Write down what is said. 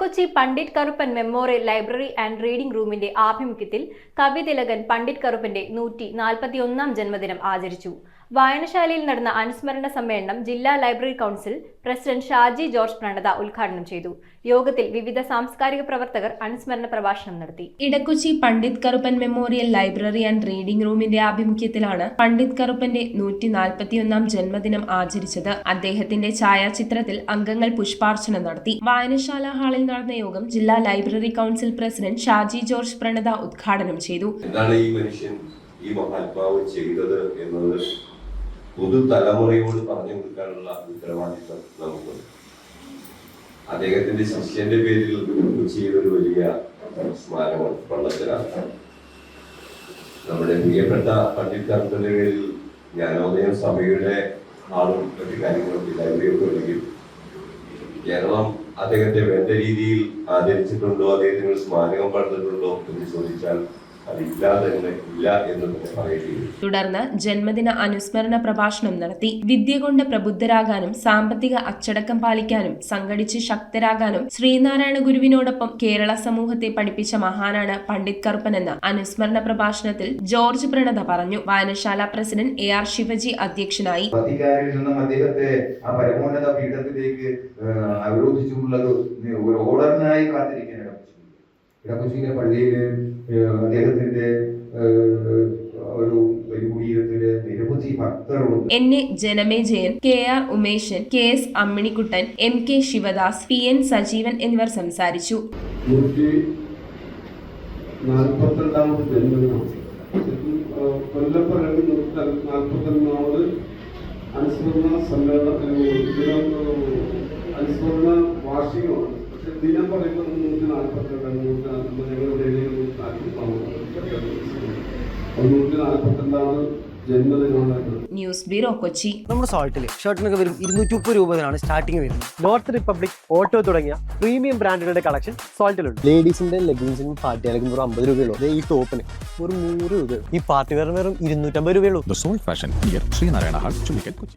Edakochi Pandit Karuppan memorial library and reading റൂമിന്റെ ആഭിമുഖ്യത്തിൽ കവിതിലകൻ പണ്ഡിറ്റ് കറുപ്പന്റെ 141ാം ജന്മദിനം ആചരിച്ചു. വായനശാലയിൽ നടന്ന അനുസ്മരണ സമ്മേളനം ജില്ലാ library council president Shaji George Pranatha ഉദ്ഘാടനം ചെയ്തു. യോഗത്തിൽ വിവിധ സാംസ്കാരിക പ്രവർത്തകർ അനുസ്മരണ പ്രഭാഷണം നടത്തി. Edakochi Pandit Karuppan memorial library and reading റൂമിന്റെ ആഭിമുഖ്യത്തിലാണ് പണ്ഡിറ്റ് കറുപ്പന്റെ 141ാം ജന്മദിനം ആചരിച്ചത്. അദ്ദേഹത്തിന്റെ ഛായാചിത്രത്തിൽ അംഗങ്ങൾ പുഷ്പാർച്ചന നടത്തി. വായനശാല ഹാളിൽ നടന്ന യോഗം ജില്ലാ library council president Shaji George Pranatha ഉദ്ഘാടനം ചെയ്തു. എന്താണ് ഈ മനുഷ്യൻ ഈ മഹാത്മാവ് ചെയ്തത് എന്നത് പുതുതലമുറയോട് പറഞ്ഞു കൊടുക്കാനുള്ള ഉത്തരവാദിത്വം നമുക്കുണ്ട്. അദ്ദേഹത്തിന്റെ ശിഷ്യന്റെ പേരിൽ ചെയ്തൊരു വലിയ സ്മാരകം പള്ളത്തിലാണ്. നമ്മുടെ പ്രിയപ്പെട്ട പണ്ഡിറ്റ് കറുപ്പന്റെ പേരിൽ ജ്ഞാനോദയം സഭയുടെ ആളും മറ്റു കാര്യങ്ങളൊക്കെ ലൈബ്രറിയൊക്കെ ഉണ്ടെങ്കിൽ കേരളം അദ്ദേഹത്തെ വേണ്ട രീതിയിൽ ആദരിച്ചിട്ടുണ്ടോ, അദ്ദേഹത്തിന് സ്മാരകം പണിതിട്ടുണ്ടോ എന്ന് ചോദിച്ചാൽ തുടർന്ന് ജന്മദിന അനുസ്മരണ പ്രഭാഷണം നടത്തി. വിദ്യ കൊണ്ട് പ്രബുദ്ധരാകാനും സാമ്പത്തിക അച്ചടക്കം പാലിക്കാനും സംഘടിച്ച് ശക്തരാകാനും ശ്രീനാരായണ ഗുരുവിനോടൊപ്പം കേരള സമൂഹത്തെ പഠിപ്പിച്ച മഹാനാണ് പണ്ഡിറ്റ് കറുപ്പൻ എന്ന അനുസ്മരണ പ്രഭാഷണത്തിൽ ജോർജ് പ്രണത പറഞ്ഞു. വായനശാല പ്രസിഡന്റ് AR ശിവജി അധ്യക്ഷനായി. അദ്ദേഹത്തെ ആ പരമോന്നത പീഠത്തിലേക്ക് അവരോധിച്ചുള്ളത് ഒരു ഓർഡറിനായി കാത്തിരിക്കാൻ ഇടക്കൊച്ചിയിലെ പള്ളിയില് അദ്ദേഹത്തിന്റെ ഒരു കുടീരത്തില് നിരവധി ഭക്തരുണ്ട്. NA Janamejayan, KR Umeshan, KS Amminikuttan, MK Sivadas, PN Sajeevan എന്നിവർ സംസാരിച്ചു. 142ാമത് ജന്മദിനം കൊല്ലപ്പുഴയിൽ 141ാമത് അനുസ്മരണ അനുസ്മരണ വാർഷികമാണ്. പക്ഷെ ദിനം പറയുമ്പോൾ 142ാമത് ജന്മദിനമാണ്. News bureau, Kochi. നമ്മുടെ സോൾട്ടില് ഷർട്ടിനൊക്കെ വരും 230 രൂപയാണ് സ്റ്റാർട്ടിങ് വരുന്നത്. നോർത്ത് റിപ്പബ്ലിക്, ഓട്ടോ തുടങ്ങിയ പ്രീമിയം ബ്രാൻഡുകളുടെ കളക്ഷൻ സോൾട്ടിലുണ്ട്. ലേഡീസിന്റെ ലെഗിൻസിനും പാർട്ടിയാലും 50 രൂപയുള്ളൂ. ഈ ടോപ്പിന് ഒരു 100 രൂപ. ഈ പാർട്ടി വെയറിന് വെറും 250 രൂപയുള്ളൂ. The Salt Fashion near Srinaryana Hall, Chumikal, Kochi.